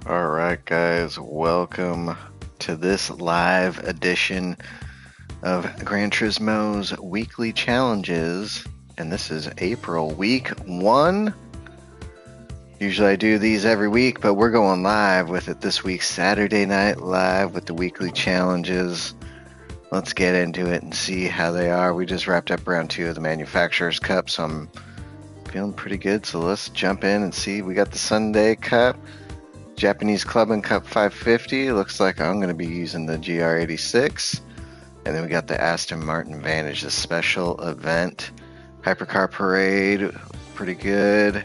Alright guys, welcome to this live edition of Gran Turismo's weekly challenges, and this is April week 1. Usually I do these every week, but we're going live with it this week, Saturday Night Live with the weekly challenges. Let's get into it and see how they are. We just wrapped up round 2 of the Manufacturers Cup, so I'm feeling pretty good, so let's jump in and see. We got the Sunday Cup, Japanese Club and Cup 550. Looks like I'm going to be using the GR86. And then we got the Aston Martin Vantage, the special event. Hypercar Parade, pretty good.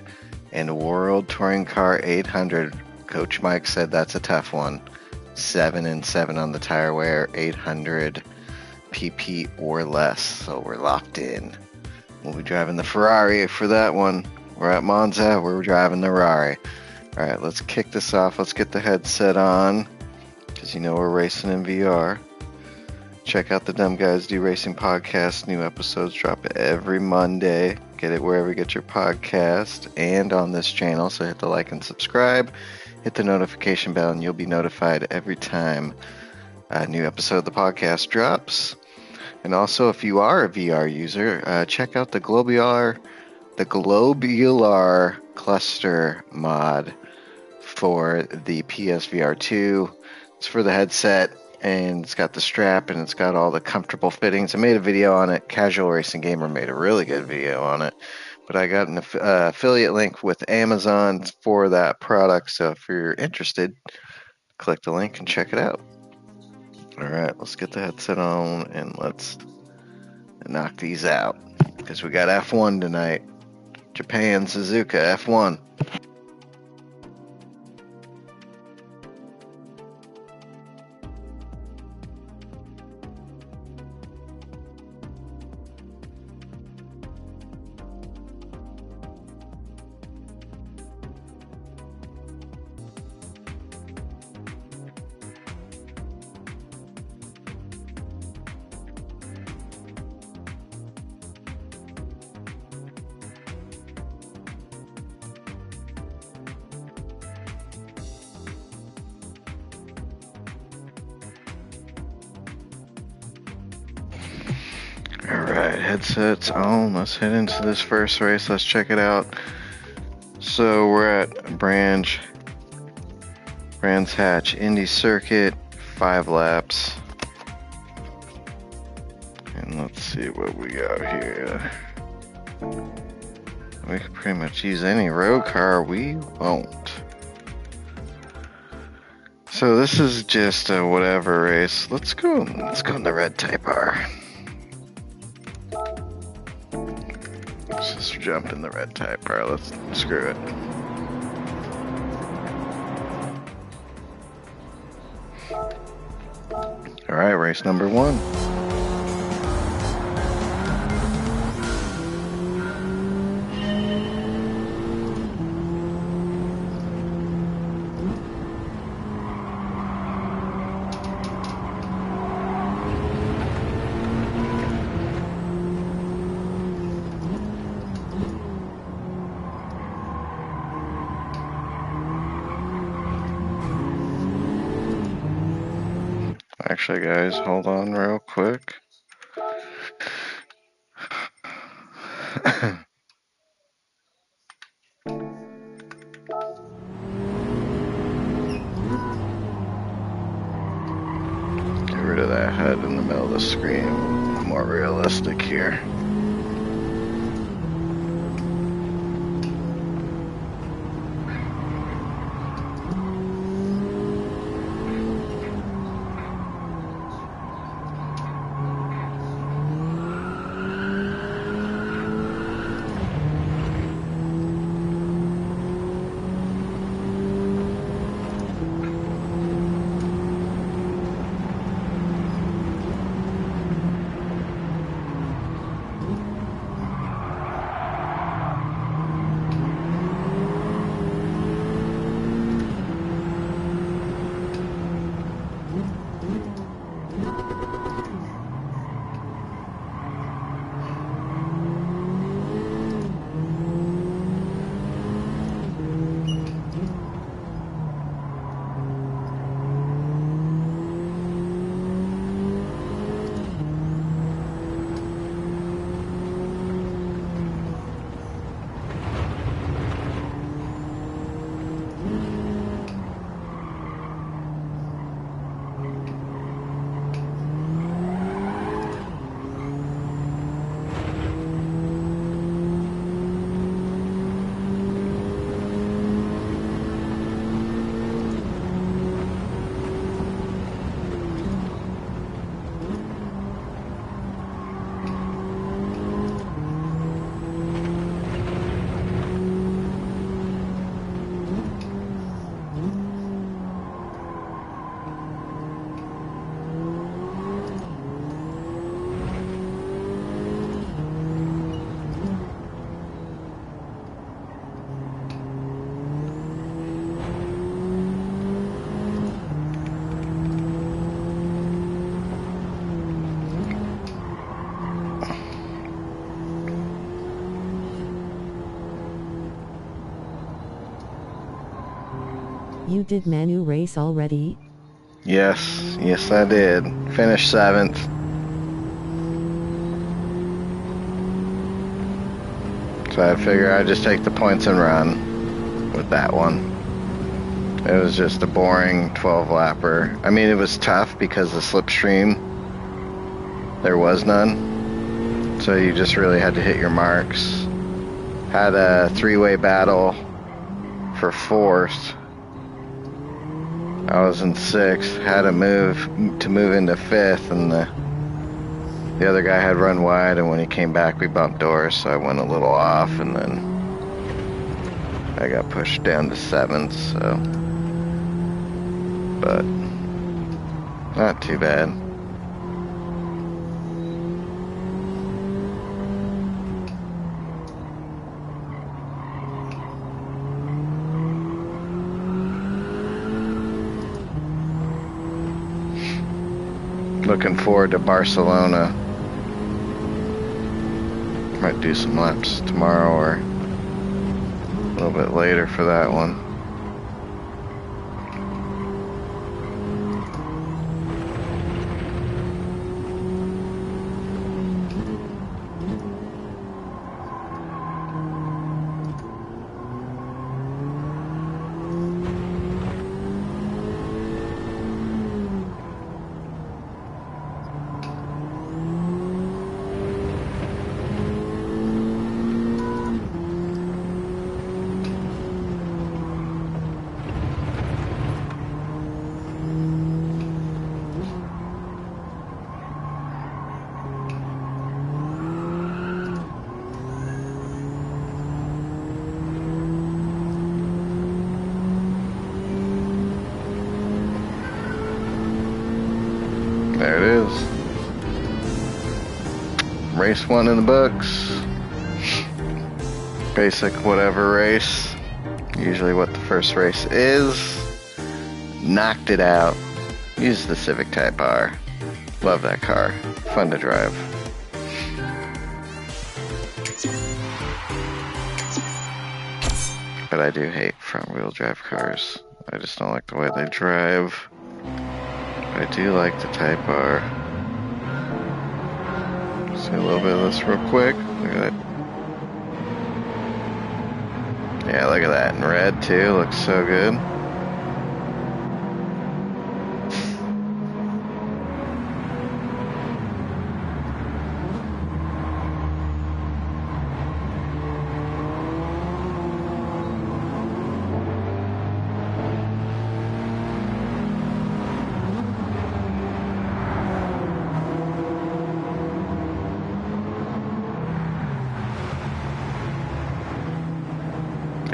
And World Touring Car 800. Coach Mike said that's a tough one. 7 and 7 on the tire wear, 800 PP or less. So we're locked in. We'll be driving the Ferrari for that one. We're at Monza, we're driving the Ferrari. Alright, let's kick this off. Let's get the headset on, because you know we're racing in VR. Check out the Dumb Guys Do Racing podcast. New episodes drop every Monday. Get it wherever you get your podcast and on this channel. So hit the like and subscribe. Hit the notification bell and you'll be notified every time a new episode of the podcast drops. And also, if you are a VR user, check out the Globular Cluster mod for the PSVR 2. It's for the headset, and it's got the strap, and it's got all the comfortable fittings. I made a video on it. Casual Racing Gamer made a really good video on it. But I got an affiliate link with Amazon for that product, so if you're interested, click the link and check it out. Alright, let's get the headset on and let's knock these out, because we got F1 tonight. Japan, Suzuka, F1. Alright, headsets on. Let's head into this first race. Let's check it out. So we're at Brands Hatch Indy Circuit, 5 laps. And let's see what we got here. We can pretty much use any road car, we won't. So this is just a whatever race. Let's go in the red Type R. Let's just jump in the red Type R. Let's screw it. Alright, race number 1. Actually, guys, hold on real quick. Get rid of that HUD in the middle of the screen. More realistic here. You did Manu race already? Yes, yes I did. Finished 7th. So I figure I'd just take the points and run with that one. It was just a boring 12-lapper. I mean, it was tough because the slipstream, there was none. So you just really had to hit your marks. Had a 3-way battle for 4th. I was in 6th. Had to move into 5th, and the other guy had run wide, and when he came back, we bumped doors, so I went a little off, and then I got pushed down to 7th, so. But not too bad. Looking forward to Barcelona. Might do some laps tomorrow or a little bit later for that one. There it is. Race 1 in the books. Basic whatever race. Usually what the first race is. Knocked it out. Used the Civic Type R. Love that car. Fun to drive. But I do hate front-wheel drive cars. I just don't like the way they drive. I do like the Type R. See a little bit of this real quick. Look at that. Yeah, look at that in red too. Looks so good.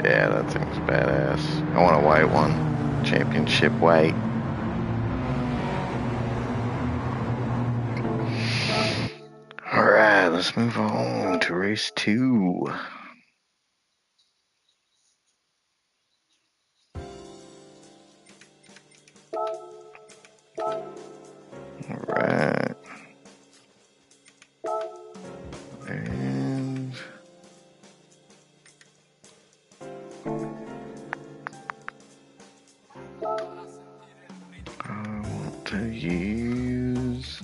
Yeah, that thing's badass. I want a white one. Championship white. Alright, let's move on to race 2. Alright. And I want to use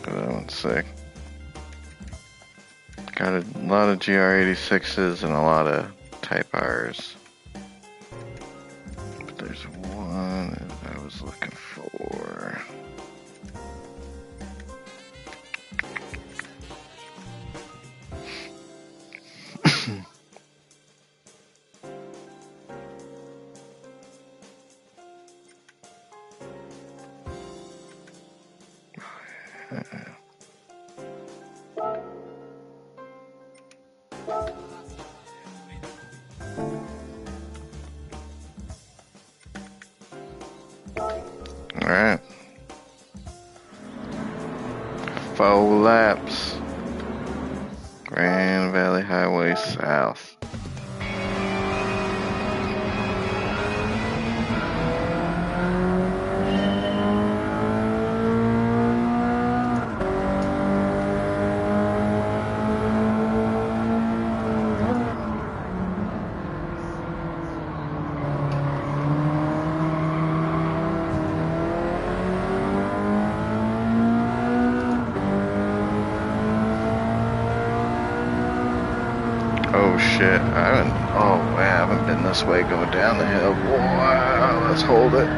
that one's sick. Got a lot of GR86s and a lot of Type Rs. But there's one that I was looking for. Alright. 4 laps. Grand Valley Highway South. Oh shit, I haven't been this way going down the hill. Wow, let's hold it.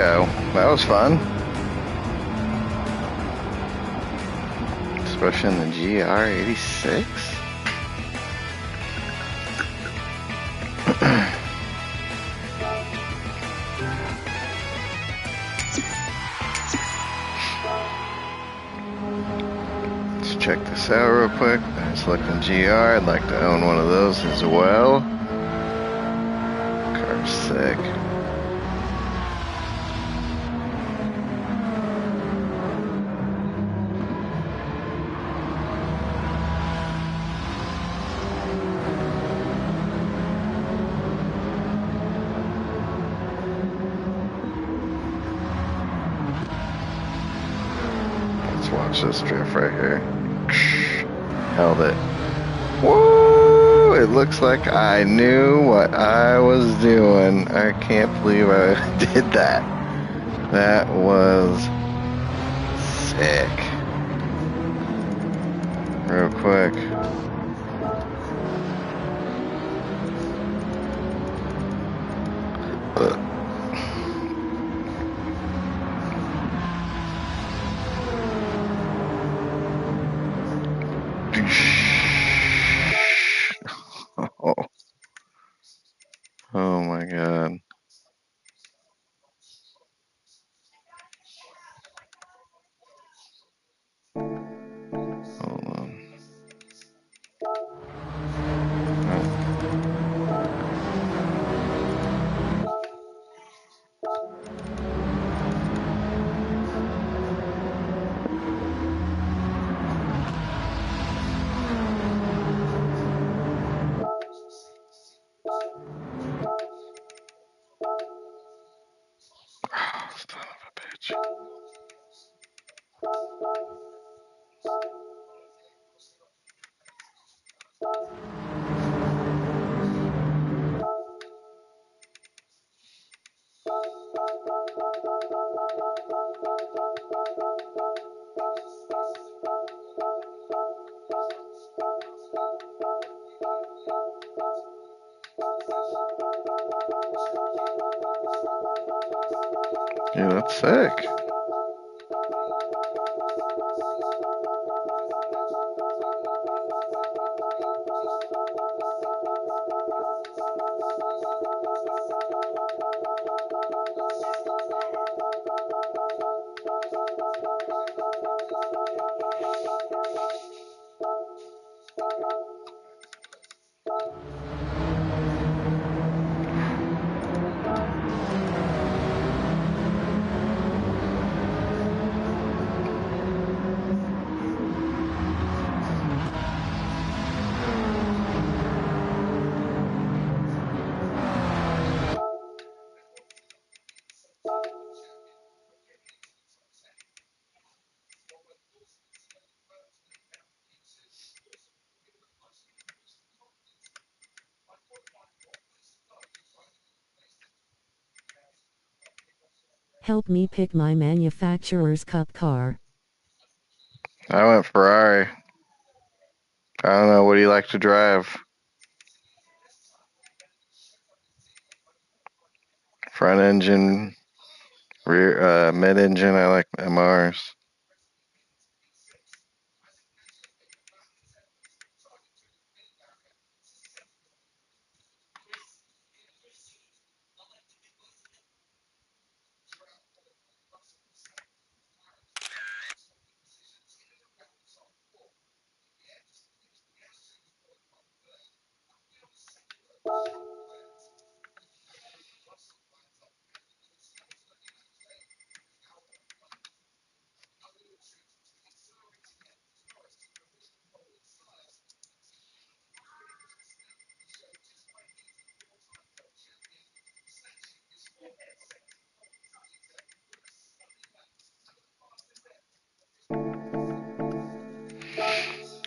go. That was fun. Especially in the GR86. Let's check this out real quick. Nice looking GR. I'd like to own one of those as well. Car's sick. Watch this drift right here. Held it. Woo! It looks like I knew what I was doing. I can't believe I did that. That was sick. Real quick. Oh my god. Hold on. Oh, son of a bitch. Yeah, that's sick. Help me pick my manufacturer's cup car. I went Ferrari. I don't know. What do you like to drive? Front engine, rear, mid engine. I like MRs.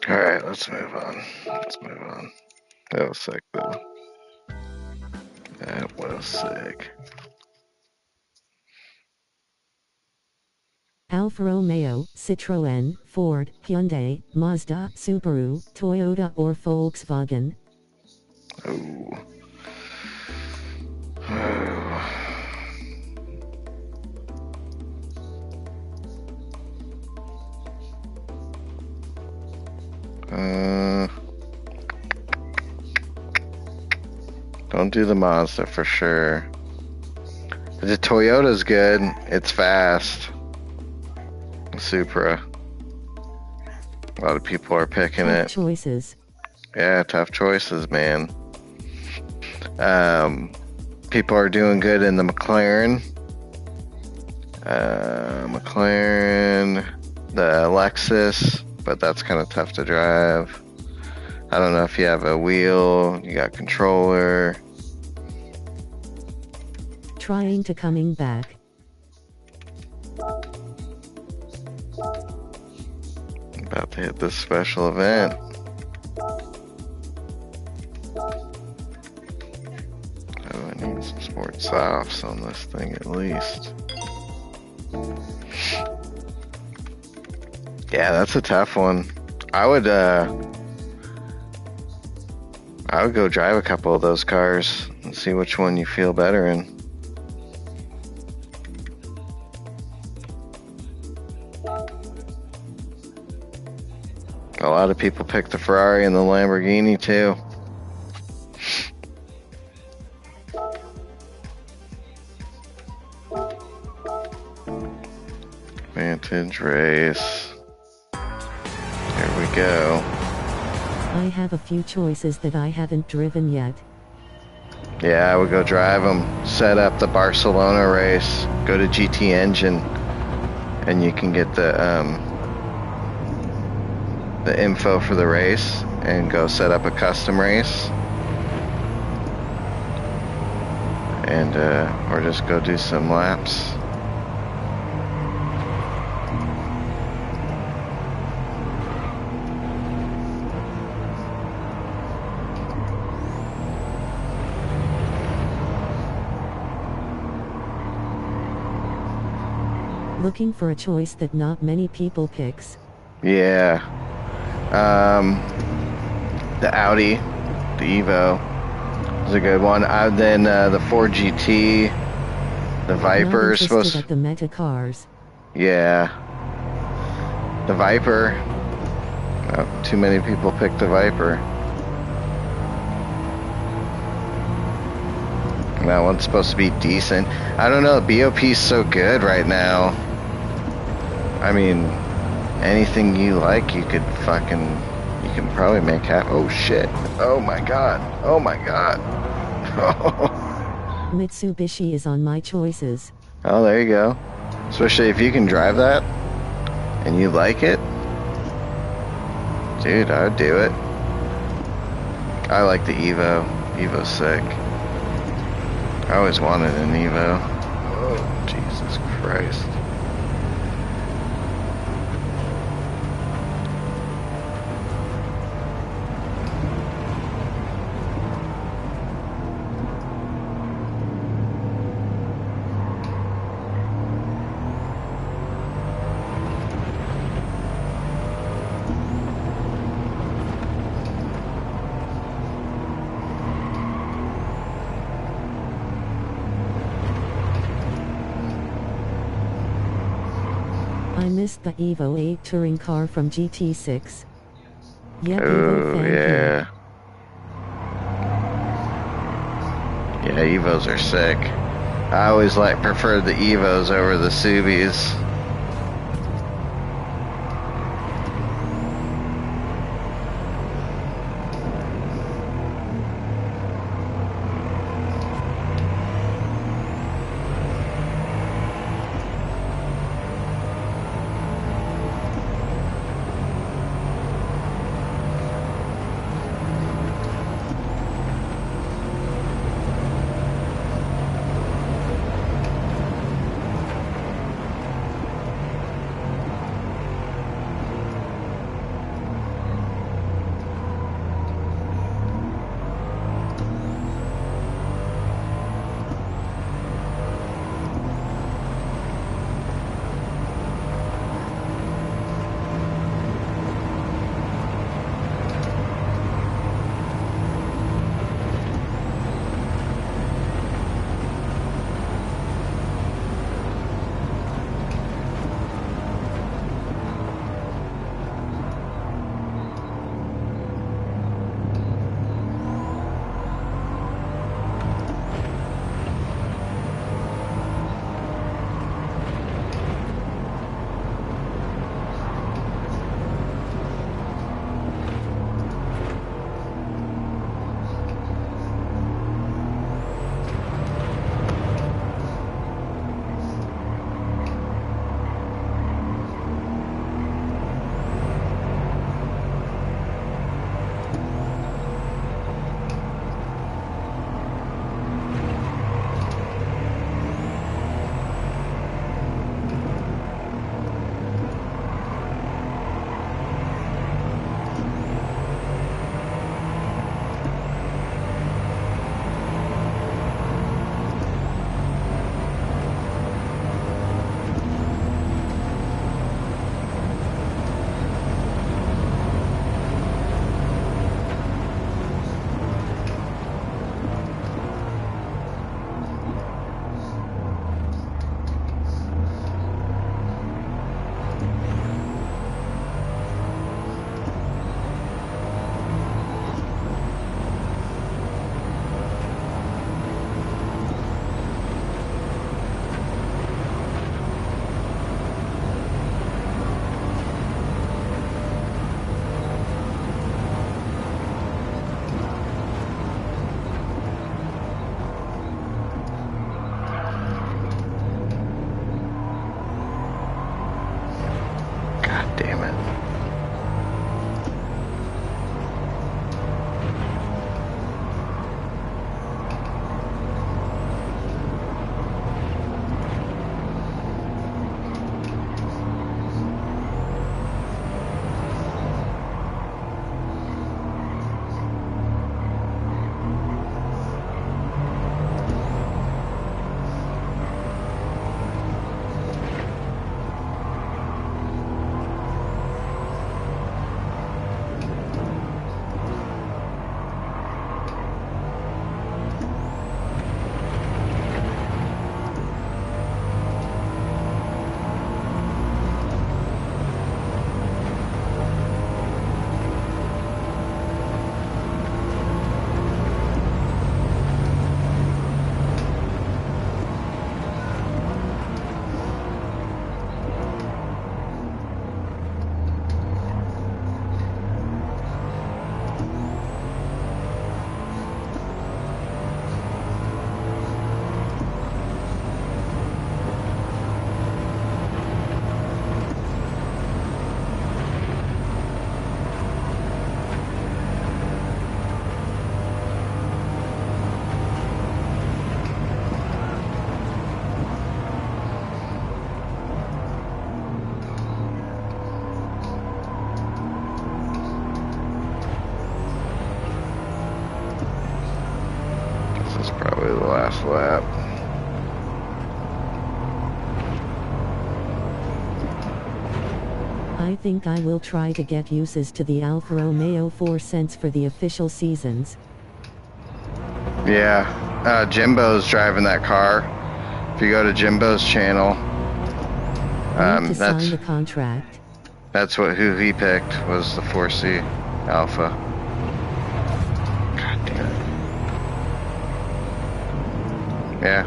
All right, let's move on. Let's move on. That was sick, though. That was sick. Alfa Romeo, Citroën, Ford, Hyundai, Mazda, Subaru, Toyota or Volkswagen. Oh. Oh. Don't do the Mazda for sure. The Toyota's good. It's fast. Supra. A lot of people are picking Tough it. choices. Yeah, tough choices, man. People are doing good in the McLaren. The Lexus, but that's kind of tough to drive. I don't know if you have a wheel, you got controller. Trying to coming back. About to hit this special event. Oh, I need some sport softs on this thing at least. Yeah, that's a tough one. I would go drive a couple of those cars and see which one you feel better in. A lot of people pick the Ferrari and the Lamborghini too. Vintage race. Here we go. I have a few choices that I haven't driven yet. Yeah, I would go drive them. Set up the Barcelona race. Go to GT Engine, and you can get the info for the race, and go set up a custom race, and or just go do some laps. Looking for a choice that not many people picks. Yeah. The Audi, the Evo is a good one. Then the Ford GT, the Viper is supposed to... at the meta cars. Yeah. The Viper. Oh, too many people picked the Viper. That one's supposed to be decent. I don't know, BOP's so good right now. I mean, anything you like, you can probably make happen. Oh shit. Oh my god. Oh my god. Mitsubishi is on my choices. Oh, there you go. Especially if you can drive that and you like it. Dude, I would do it. I like the Evo. Evo's sick. I always wanted an Evo. Oh, Jesus Christ. I missed the Evo 8 touring car from GT6. Yeah, Oh, yeah. Yeah, Evos are sick. I always preferred the Evos over the Subis. last lap. I think I will try to get uses to the Alfa Romeo 4 cents for the official seasons. Yeah, Jimbo's driving that car. If you go to Jimbo's channel, Need to sign the contract. That's who he picked was the 4C Alpha. God damn it. Yeah.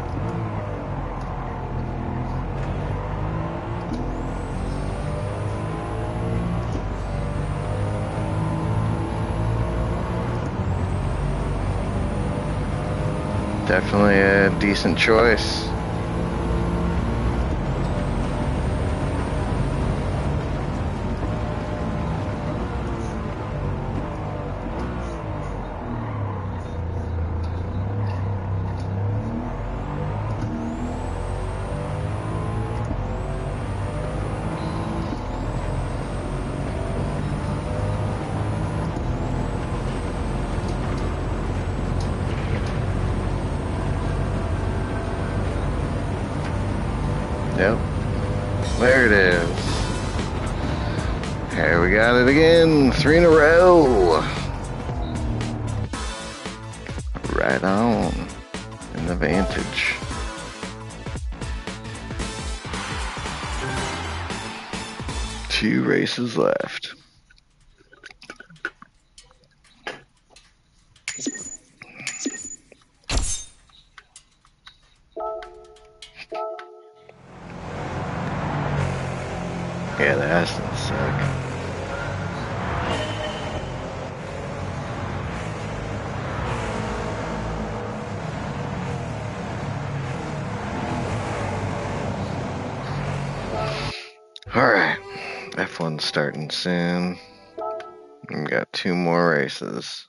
Definitely a decent choice. Yep. There it is. Here we got it again. 3 in a row. Right on. In the Vantage. Two races left. Yeah, the Astons suck. Alright, F1's starting soon. We've got 2 more races.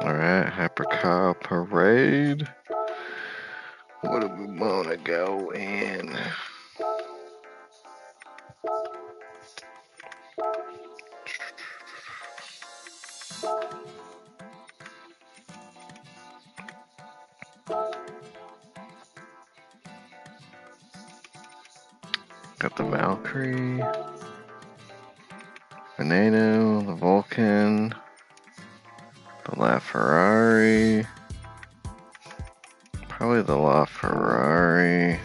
Alright, Hypercar Parade. What do we want to go in? Got the Valkyrie, Veneno, the Vulcan, the LaFerrari, probably the LaFerrari.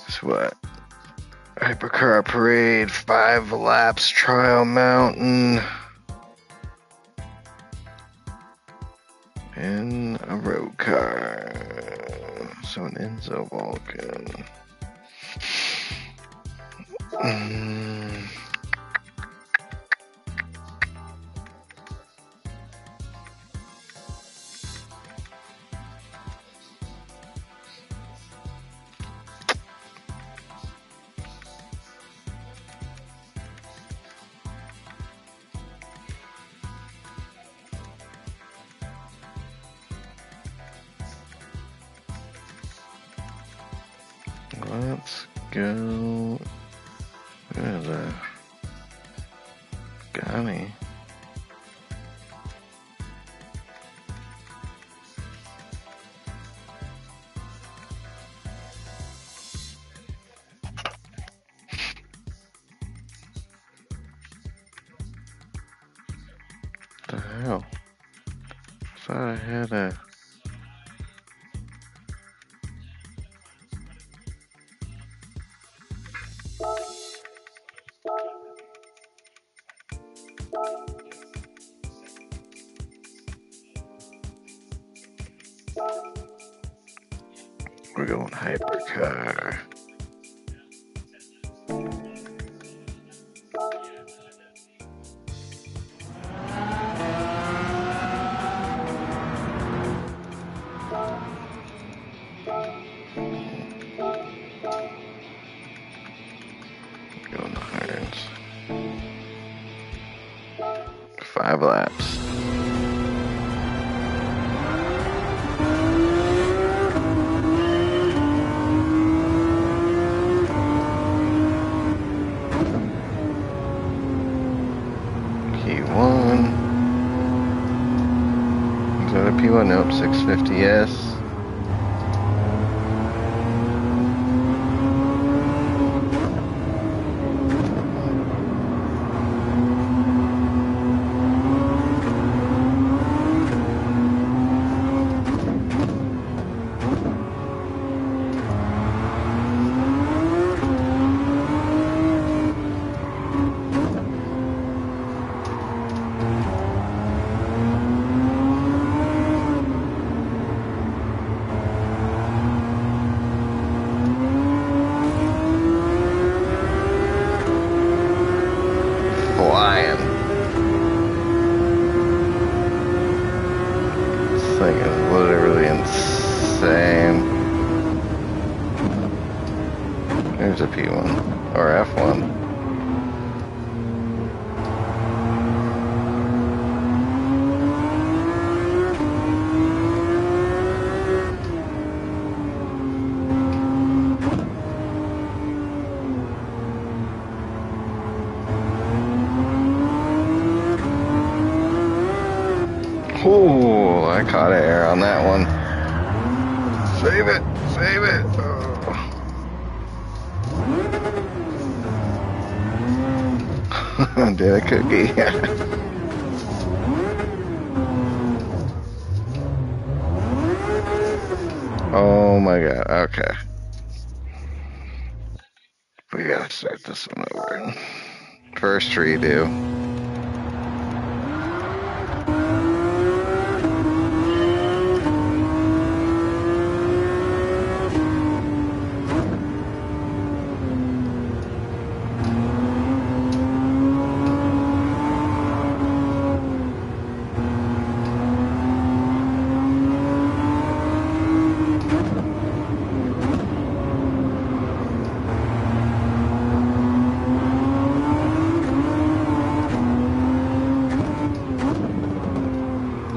So what? Hypercar Parade, 5 laps, Trial Mountain, and a road car. So an Enzo Vulcan. Let's go. There's a Gunny. What the hell? I thought I had a. We're going hypercar. Going the irons. 5 laps. P1. Is that a P1? Nope, 650S. Flying. This thing is literally insane. There's a P1 or F1. Oh, I caught air on that one. Save it, save it. Oh. Did a cookie. Oh my god, okay. We gotta start this one over. First redo.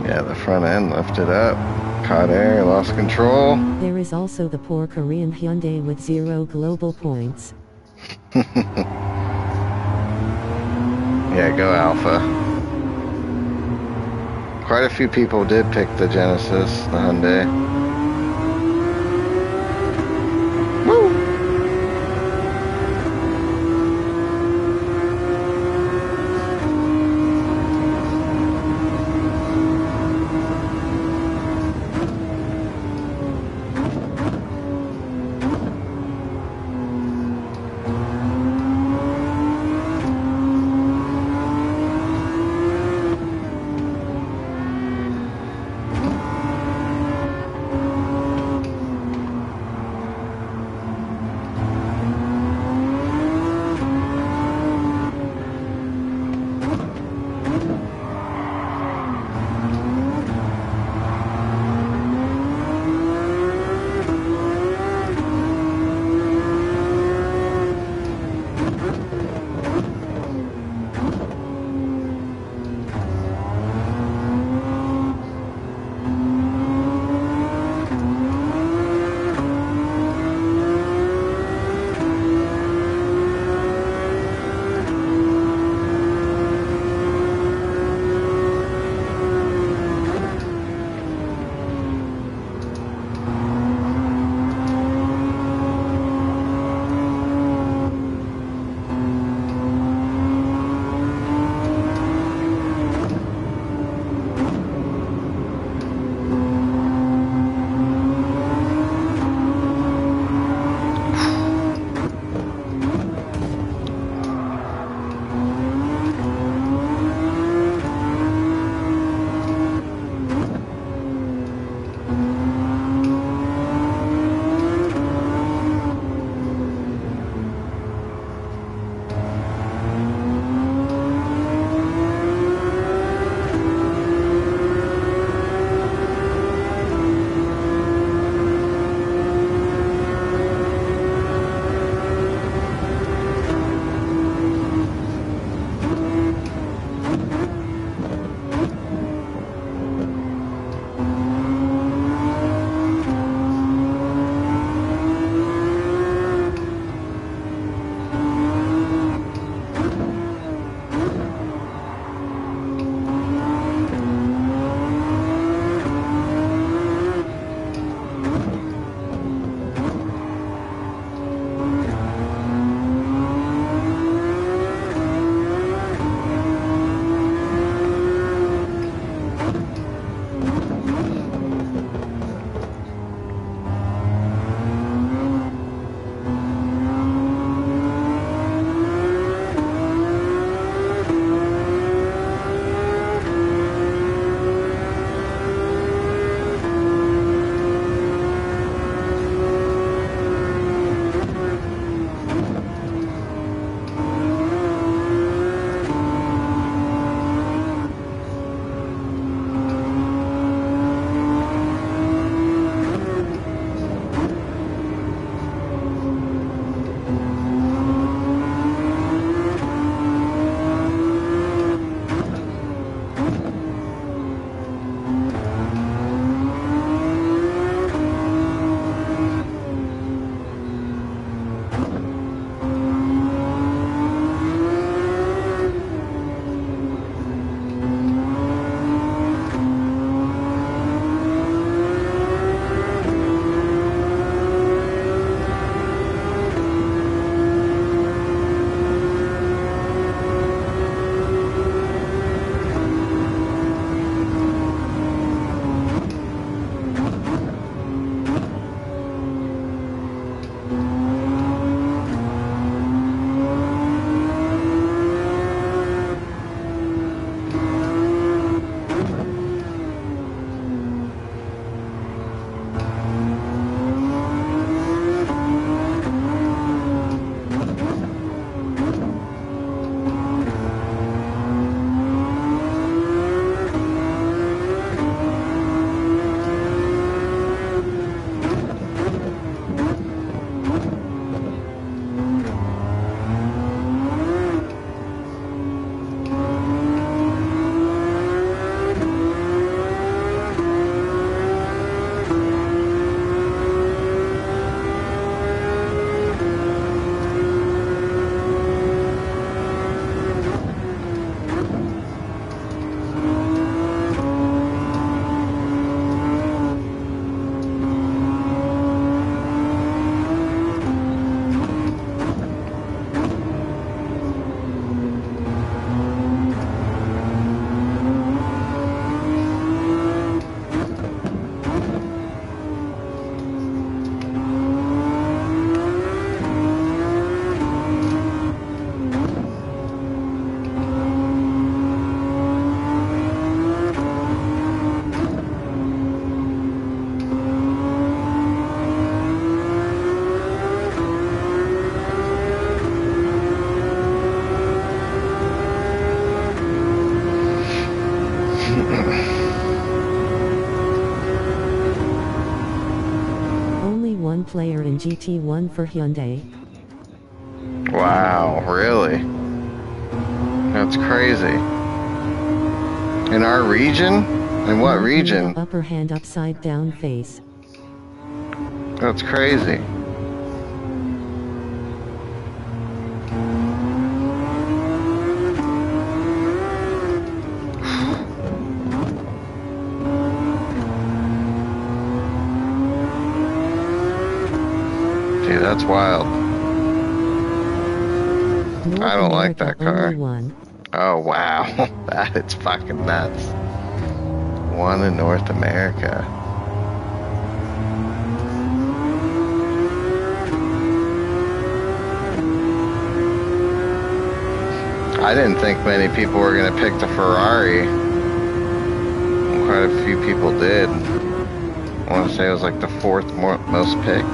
Yeah, the front end lifted up, caught air, lost control. There is also the poor Korean Hyundai with 0 global points. Yeah, go Alpha. Quite a few people did pick the Genesis, the Hyundai. Woo! Only one player in GT1 for Hyundai. Wow, really? That's crazy. In our region? In what Not region? near the upper hand upside down face. That's crazy. Dude, that's wild. North I don't like America that car. only one. Oh, wow. That is fucking nuts. One in North America. I didn't think many people were going to pick the Ferrari. Quite a few people did. I want to say it was like the fourth most picked.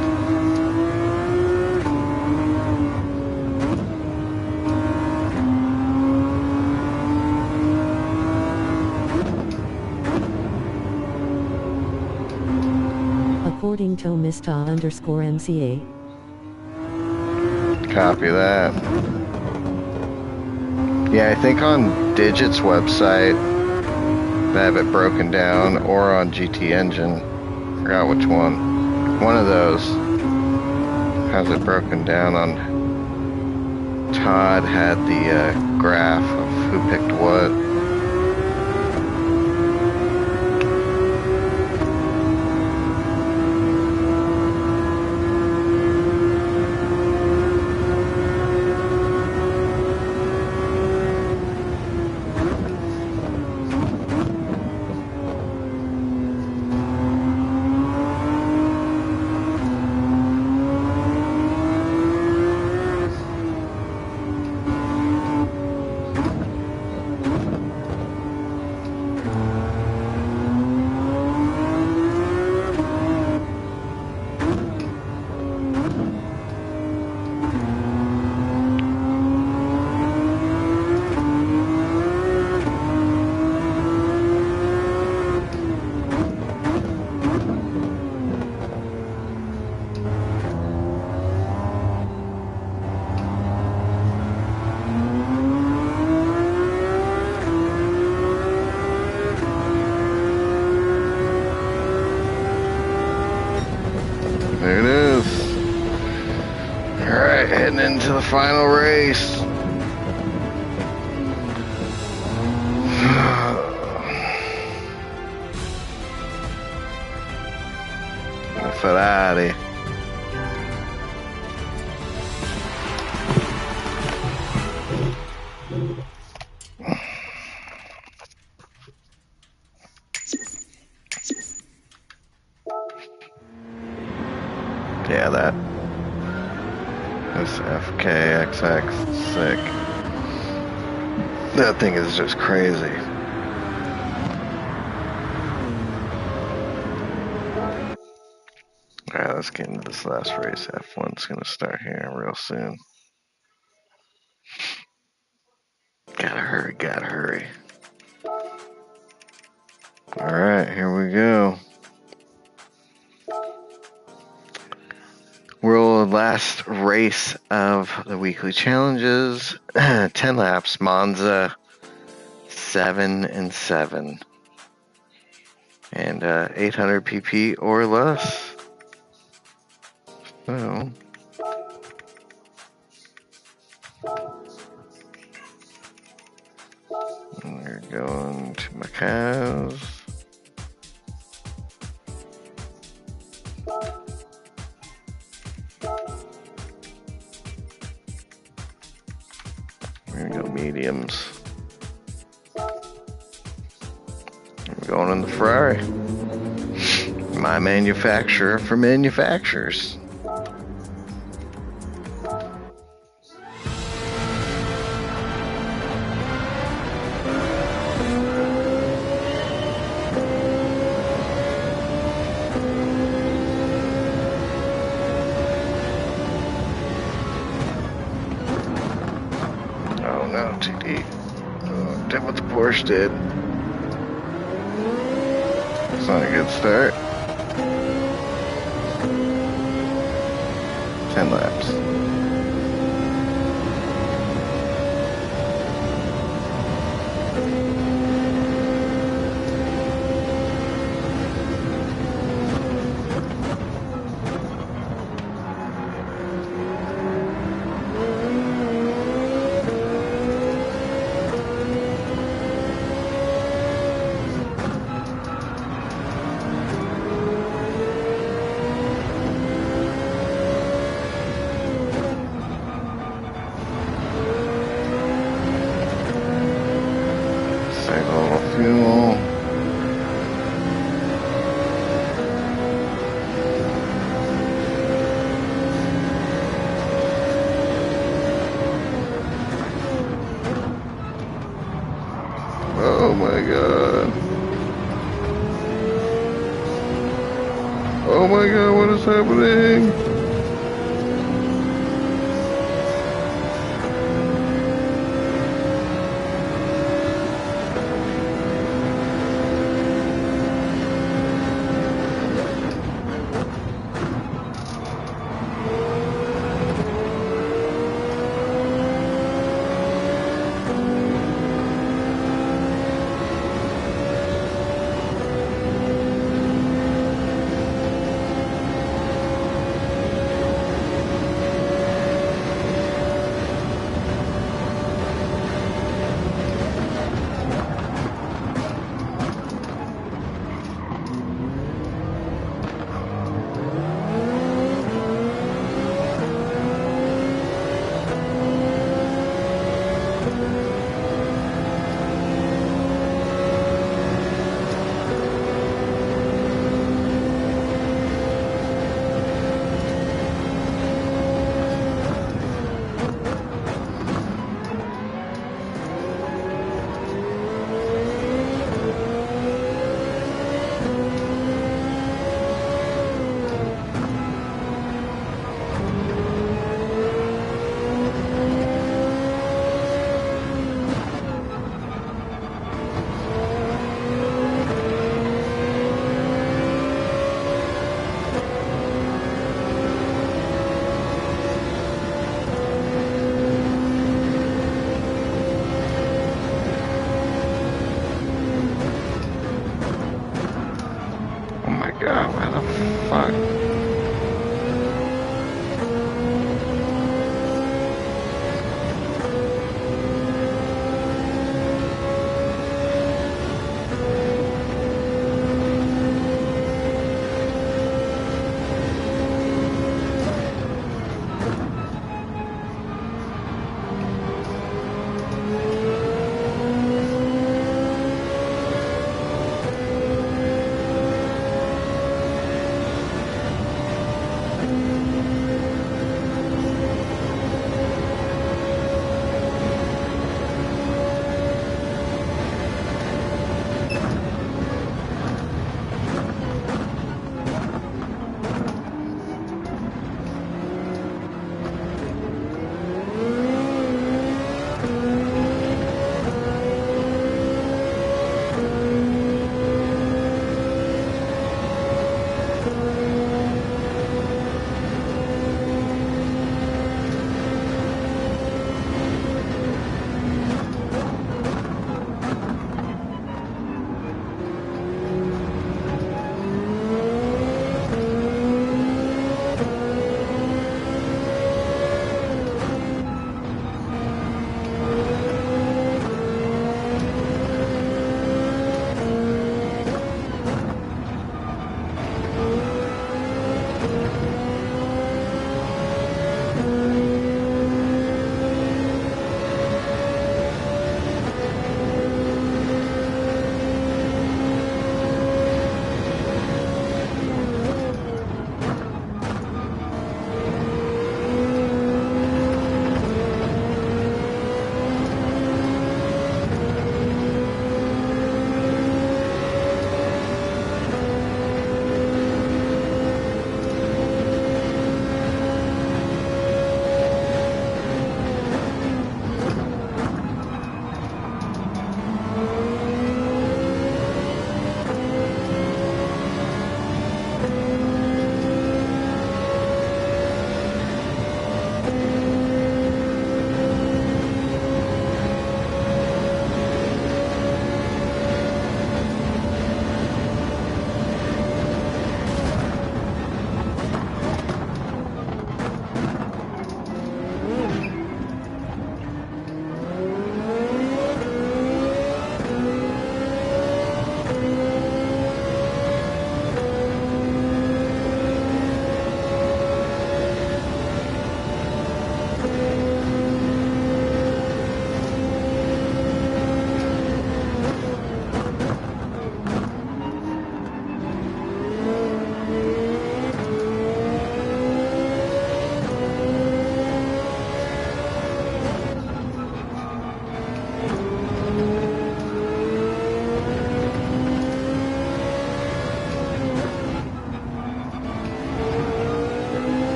According to Mr_MCA. Copy that. Yeah, I think on Digit's website they have it broken down, or on GT Engine. Forgot which one. One of those has it broken down on. Todd had the graph of who picked what. There it is. Alright, heading into the final race. The Ferrari. Yeah, that. This FKXX sick. That thing is just crazy. Alright, let's get into this last race. F1's gonna start here real soon. Gotta hurry, gotta hurry. Alright, here we go. World last race of the weekly challenges. 10 laps, Monza, 7 and 7. And 800 pp or less. So we're going to Macau's. We're gonna go mediums. We're going in the Ferrari. My manufacturer for manufacturers. Oh no, too deep. Oh, did what the Porsche did. It's not a good start. 10 laps. Save a little fuel. Oh my god. Oh my god, what is happening? Oh my god, why the fuck?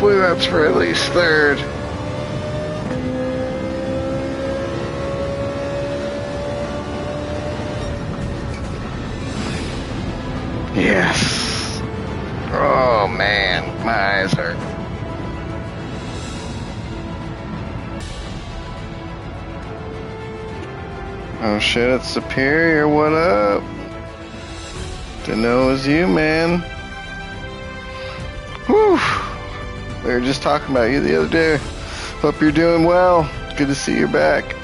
Hopefully that's for at least third. Yes. Oh man, my eyes hurt. Oh shit, it's Superior, what up? Didn't know it was you, man. Whew. We were just talking about you the other day. Hope you're doing well. Good to see you back.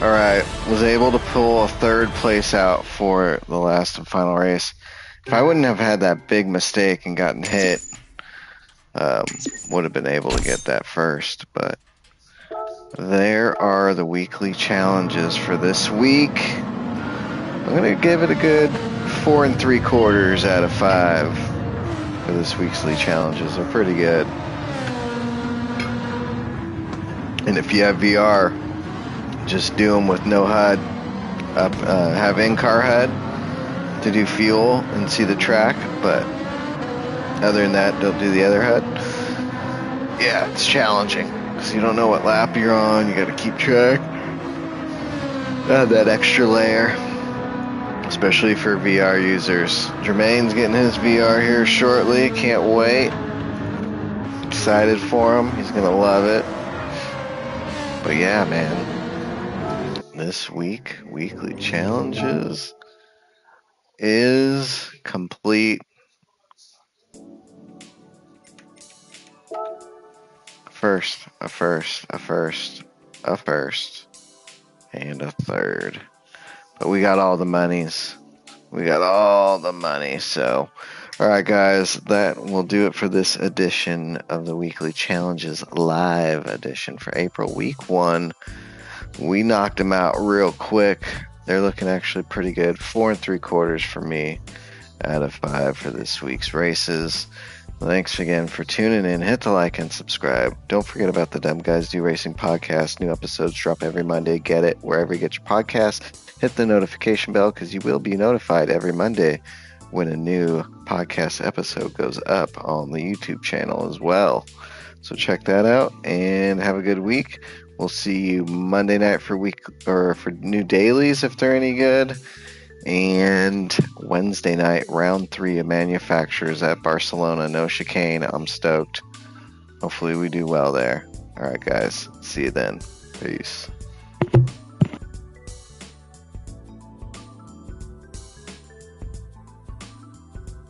Alright, was able to pull a third place out for the last and final race. If I wouldn't have had that big mistake and gotten hit, would have been able to get that first, but there are the weekly challenges for this week. I'm going to give it a good 4 3/4 out of 5 for this weekly challenges. They're pretty good. And if you have VR, just do them with no HUD. Have in-car HUD to do fuel and see the track, but other than that, don't do the other HUD. Yeah, it's challenging because you don't know what lap you're on. You got to keep track. Add that extra layer, especially for VR users. Jermaine's getting his VR here shortly. Can't wait. Excited for him. He's gonna love it. But yeah, man, this weekly challenges is complete. A first, and a third. But we got all the monies. So, alright guys, that will do it for this edition of the Weekly Challenges live edition for April week 1. We knocked them out real quick. They're looking actually pretty good. 4 3/4 for me out of 5 for this week's races. Thanks again for tuning in. Hit the like and subscribe. Don't forget about the Dumb Guys Do Racing podcast. New episodes drop every Monday. Get it wherever you get your podcast. Hit the notification bell because you will be notified every Monday when a new podcast episode goes up on the YouTube channel as well. So check that out and have a good week. We'll see you Monday night for new dailies if they're any good. And Wednesday night, round 3 of manufacturers at Barcelona. No chicane. I'm stoked. Hopefully we do well there. All right, guys. See you then. Peace.